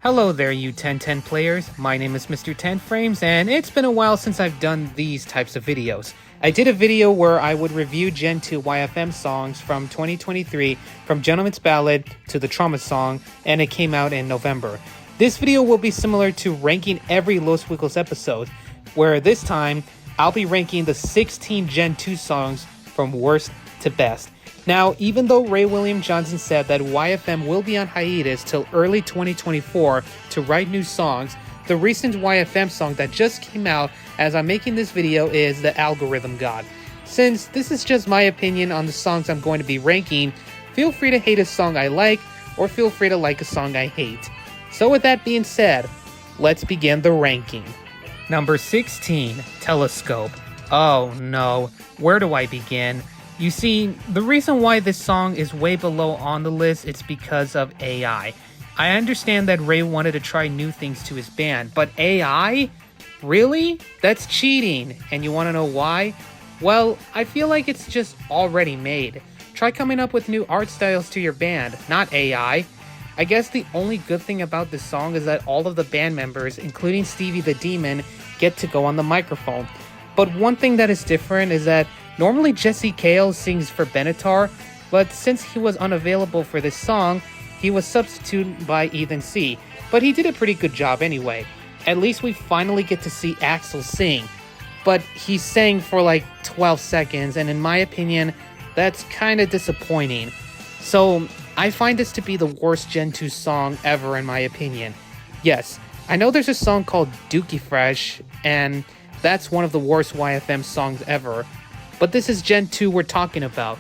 Hello there, you 1010 players. My name is Mr. 10 Frames, and it's been a while since I've done these types of videos. I did a video where I would review Gen 2 YFM songs from 2023, from Gentleman's Ballad to the Trauma song, and it came out in November. This video will be similar to ranking every Los Wiggles episode, where this time, I'll be ranking the 16 Gen 2 songs from worst to best. Now, even though Ray William Johnson said that YFM will be on hiatus till early 2024 to write new songs, the recent YFM song that just came out as I'm making this video is The Algorithm God. Since this is just my opinion on the songs I'm going to be ranking, feel free to hate a song I like, or feel free to like a song I hate. So with that being said, let's begin the ranking. Number 16, Telescope. Oh no, where do I begin? You see, the reason why this song is way below on the list is because of AI. I understand that Ray wanted to try new things to his band, but AI? Really? That's cheating. And you want to know why? Well, I feel like it's just already made. Try coming up with new art styles to your band, not AI. I guess the only good thing about this song is that all of the band members, including Stevie the Demon, get to go on the microphone. But one thing that is different is that normally Jesse Cale sings for Benatar, but since he was unavailable for this song, he was substituted by Ethan C. But he did a pretty good job anyway. At least we finally get to see Axl sing. But he sang for like 12 seconds, and in my opinion, that's kind of disappointing. So I find this to be the worst Gen 2 song ever in my opinion. Yes, I know there's a song called Dookie Fresh, and that's one of the worst YFM songs ever. But this is Gen 2 we're talking about.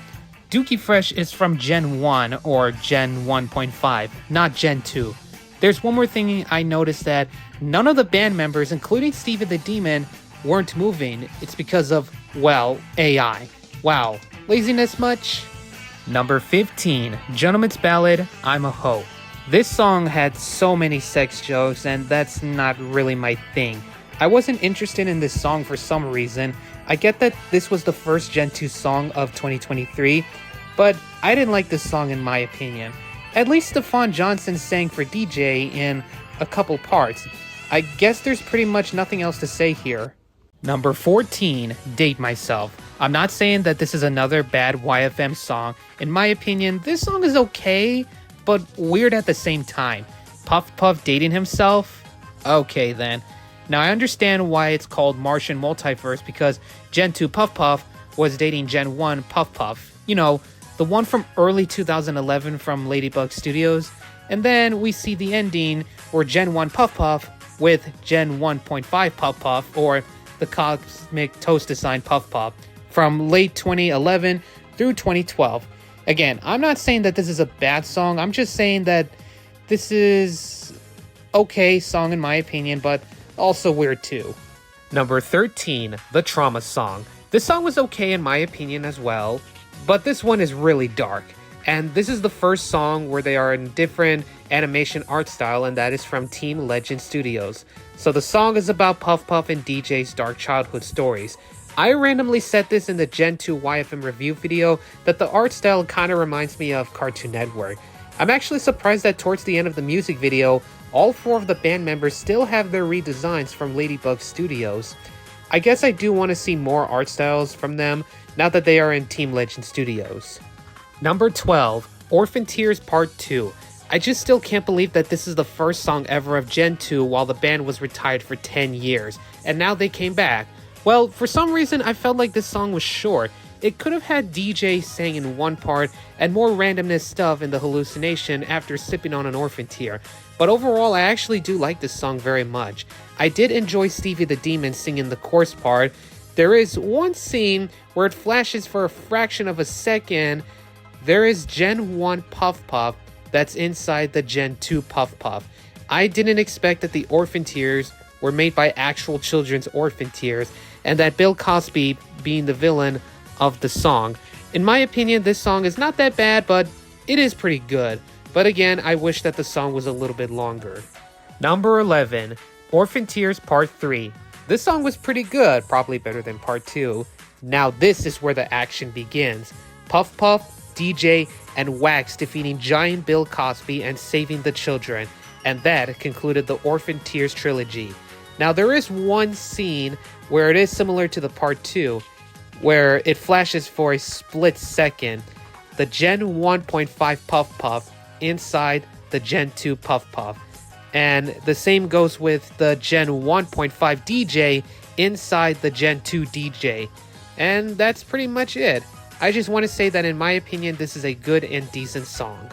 Dookie Fresh is from Gen 1 or Gen 1.5, not Gen 2. There's one more thing I noticed, that none of the band members, including Stevie the Demon, weren't moving. It's because of, well, AI. Wow, laziness much? Number 15, Gentleman's Ballad, I'm a Hoe. This song had so many sex jokes, and that's not really my thing. I wasn't interested in this song for some reason. I get that this was the first Gen 2 song of 2023, but I didn't like this song in my opinion. At least Stephon Johnson sang for DJ in a couple parts. I guess there's pretty much nothing else to say here. Number 14, Date Myself. I'm not saying that this is another bad YFM song. In my opinion, this song is okay, but weird at the same time. Puff Puff dating himself? Okay then. Now I understand why it's called Martian Multiverse, because Gen 2 Puff Puff was dating Gen 1 Puff Puff. You know, the one from early 2011 from Ladybug Studios. And then we see the ending where Gen 1 Puff Puff with Gen 1.5 Puff Puff, or the Cosmic Toast Design Puff Puff, from late 2011 through 2012. Again, I'm not saying that this is a bad song. I'm just saying that this is okay song in my opinion, but also weird too. Number 13, The Trauma Song. This song was okay in my opinion as well, but this one is really dark. And this is the first song where they are in different animation art style, and that is from Team Legend Studios. So the song is about Puff Puff and DJ's dark childhood stories. I randomly said this in the Gen 2 YFM review video that the art style kind of reminds me of Cartoon Network. I'm actually surprised that towards the end of the music video, all 4 of the band members still have their redesigns from Ladybug Studios. I guess I do want to see more art styles from them now that they are in Team Legend Studios. Number 12, Orphan Tears Part 2. I just still can't believe that this is the first song ever of Gen 2 while the band was retired for 10 years, and now they came back. Well, for some reason I felt like this song was short. It could have had DJ sang in one part and more randomness stuff in the hallucination after sipping on an Orphan Tear. But overall, I actually do like this song very much. I did enjoy Stevie the Demon singing the chorus part. There is one scene where it flashes for a fraction of a second. There is Gen 1 Puff Puff that's inside the Gen 2 Puff Puff. I didn't expect that the Orphan Tears were made by actual children's Orphan Tears, and that Bill Cosby being the villain of the song. In my opinion, this song is not that bad, but it is pretty good. But again, I wish that the song was a little bit longer. Number 11, Orphan Tears Part 3. This song was pretty good, probably better than Part 2. Now this is where the action begins. Puff Puff, DJ, and Wax defeating giant Bill Cosby and saving the children. and that concluded the Orphan Tears trilogy. Now, there is one scene where it is similar to the part 2, where it flashes for a split second the Gen 1.5 Puff Puff inside the Gen 2 Puff Puff. And the same goes with the Gen 1.5 DJ inside the Gen 2 DJ. And that's pretty much it. I just want to say that in my opinion, this is a good and decent song.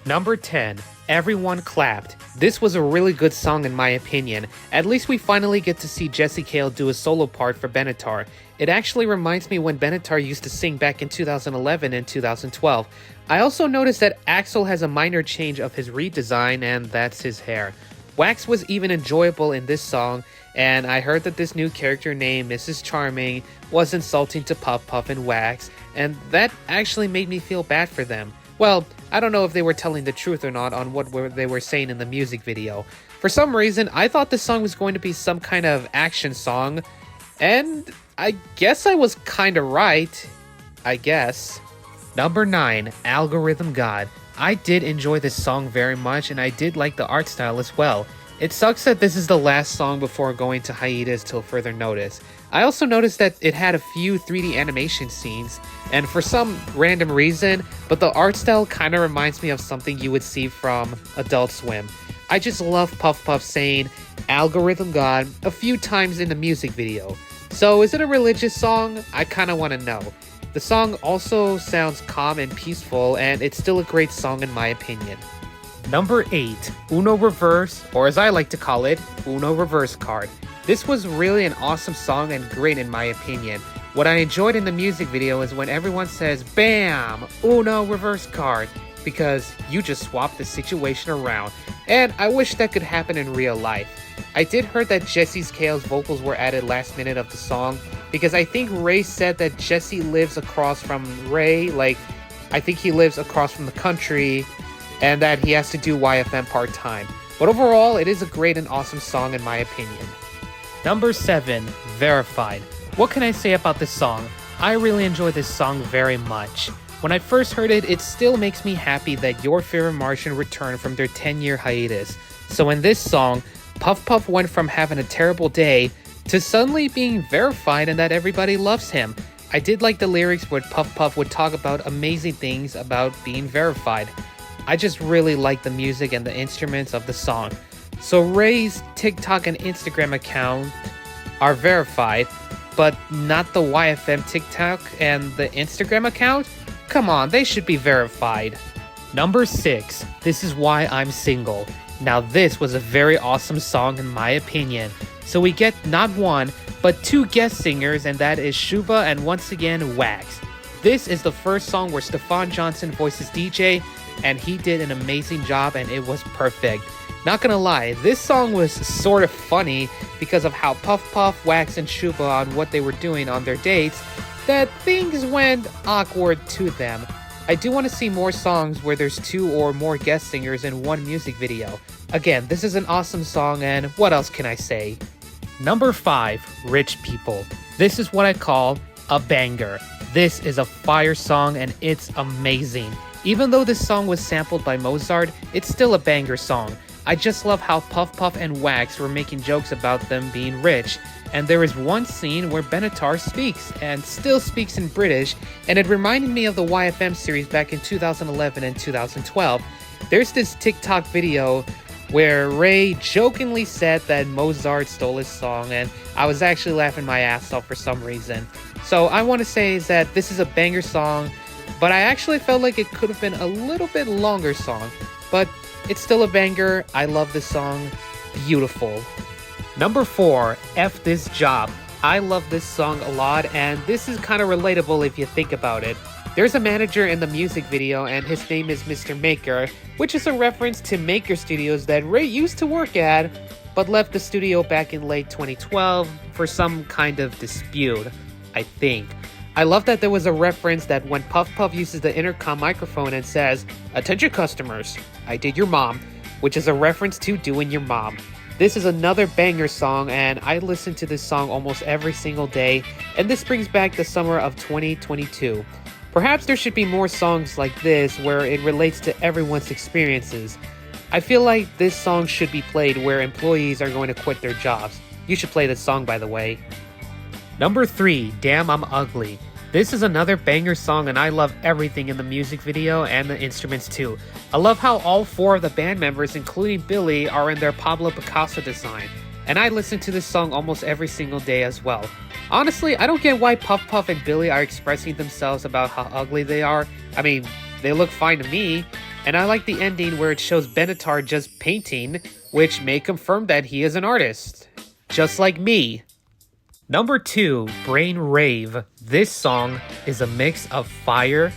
Number 10, Everyone Clapped. This was a really good song in my opinion. At least we finally get to see Jesse Cale do a solo part for Benatar. It actually reminds me when Benatar used to sing back in 2011 and 2012. I also noticed that Axl has a minor change of his redesign, and that's his hair. Wax was even enjoyable in this song, and I heard that this new character named Mrs. Charming was insulting to Puff Puff and Wax, and that actually made me feel bad for them. Well, I don't know if they were telling the truth or not on what they were saying in the music video. For some reason, I thought this song was going to be some kind of action song, and I guess I was kinda right. I guess. Number 9, Algorithm God. I did enjoy this song very much, and I did like the art style as well. It sucks that this is the last song before going to hiatus till further notice. I also noticed that it had a few 3D animation scenes, and for some random reason, but the art style kinda reminds me of something you would see from Adult Swim. I just love Puff Puff saying Algorithm God a few times in the music video. So is it a religious song? I kinda wanna know. The song also sounds calm and peaceful, and it's still a great song in my opinion. Number 8, Uno Reverse, or as I like to call it, Uno Reverse Card. This was really an awesome song and great in my opinion. What I enjoyed in the music video is when everyone says, BAM! Uno Reverse Card, because you just swapped the situation around, and I wish that could happen in real life. I did hear that Jesse Cale's vocals were added last minute of the song, because I think Ray said that Jesse lives across from Ray, like, I think he lives across from the country, and that he has to do YFM part-time. But overall, it is a great and awesome song in my opinion. Number 7, Verified. What can I say about this song? I really enjoy this song very much. When I first heard it, it still makes me happy that Your Favorite Martian returned from their 10-year hiatus. So in this song, Puff Puff went from having a terrible day to suddenly being verified and that everybody loves him. I did like the lyrics where Puff Puff would talk about amazing things about being verified. I just really like the music and the instruments of the song. So Ray's TikTok and Instagram account are verified, but not the YFM TikTok and the Instagram account? Come on, they should be verified. Number 6, This Is Why I'm Single. Now this was a very awesome song in my opinion. So we get not one, but 2 guest singers, and that is Shuba and once again Wax. This is the first song where Stefan Johnson voices DJ, and he did an amazing job and it was perfect. Not gonna lie, this song was sort of funny because of how Puff Puff, Wax, and Shuba on what they were doing on their dates, that things went awkward to them. I do want to see more songs where there's 2 or more guest singers in one music video. Again, this is an awesome song, and what else can I say? Number 5, Rich People. This is what I call a banger. This is a fire song and it's amazing. Even though this song was sampled by Mozart, it's still a banger song. I just love how Puff Puff and Wax were making jokes about them being rich, and there is one scene where Benatar speaks, and still speaks in British, and it reminded me of the YFM series back in 2011 and 2012. There's this TikTok video where Ray jokingly said that Mozart stole his song, and I was actually laughing my ass off for some reason. So I want to say is that this is a banger song, but I actually felt like it could have been a little bit longer song, but it's still a banger. I love this song. Beautiful. Number 4, F This Job. I love this song a lot, and this is kind of relatable if you think about it. There's a manager in the music video, and his name is Mr. Maker, which is a reference to Maker Studios that Ray used to work at, but left the studio back in late 2012 for some kind of dispute, I think. I love that there was a reference that when Puff Puff uses the intercom microphone and says, "Attention customers, I did your mom," which is a reference to doing your mom. This is another banger song, and I listen to this song almost every single day, and this brings back the summer of 2022. Perhaps there should be more songs like this where it relates to everyone's experiences. I feel like this song should be played where employees are going to quit their jobs. You should play this song, by the way. Number 3, Damn I'm Ugly. This is another banger song and I love everything in the music video and the instruments too. I love how all 4 of the band members, including Billy, are in their Pablo Picasso design. And I listen to this song almost every single day as well. Honestly, I don't get why Puff Puff and Billy are expressing themselves about how ugly they are. I mean, they look fine to me. And I like the ending where it shows Benatar just painting, which may confirm that he is an artist. Just like me. Number 2, Brain Rave. This song is a mix of fire,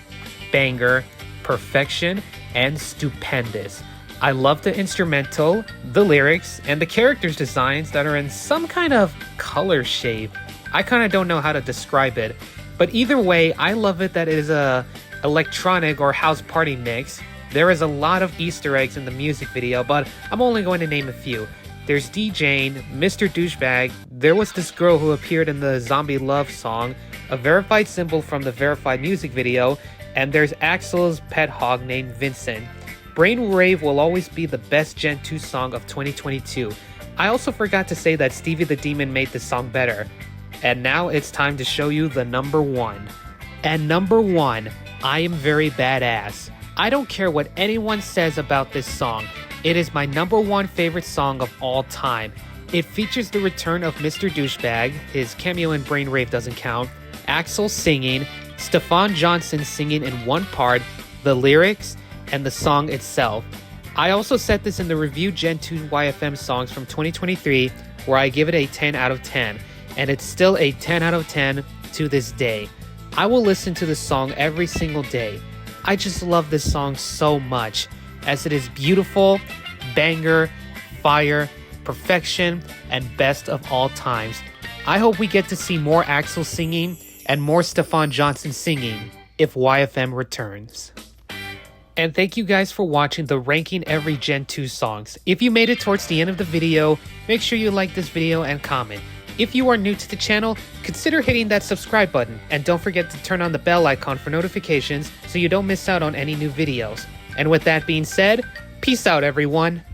banger, perfection, and stupendous. I love the instrumental, the lyrics, and the characters' designs that are in some kind of color shade. I kind of don't know how to describe it, but either way, I love it that it is a electronic or house party mix. There is a lot of Easter eggs in the music video, but I'm only going to name a few. There's DJing, Mr. Douchebag, there was this girl who appeared in the Zombie Love song, a verified symbol from the verified music video, and there's Axel's pet hog named Vincent. Brain Rave will always be the best Gen 2 song of 2022. I also forgot to say that Stevie the Demon made this song better. And now it's time to show you the number 1. And number 1, I Am Very Badass. I don't care what anyone says about this song. It is my number 1 favorite song of all time. It features the return of Mr. Douchebag, his cameo in Brain Rave doesn't count, Axel singing, Stefan Johnson singing in one part, the lyrics, and the song itself. I also set this in the review Gen 2 YFM songs from 2023 where I give it a 10 out of 10, and it's still a 10 out of 10 to this day. I will listen to this song every single day. I just love this song so much, as it is beautiful, banger, fire, perfection, and best of all times. I hope we get to see more Axel singing and more Stefan Johnson singing if YFM returns. And thank you guys for watching the Ranking Every Gen 2 songs. If you made it towards the end of the video, make sure you like this video and comment. If you are new to the channel, consider hitting that subscribe button, and don't forget to turn on the bell icon for notifications so you don't miss out on any new videos. And with that being said, peace out everyone!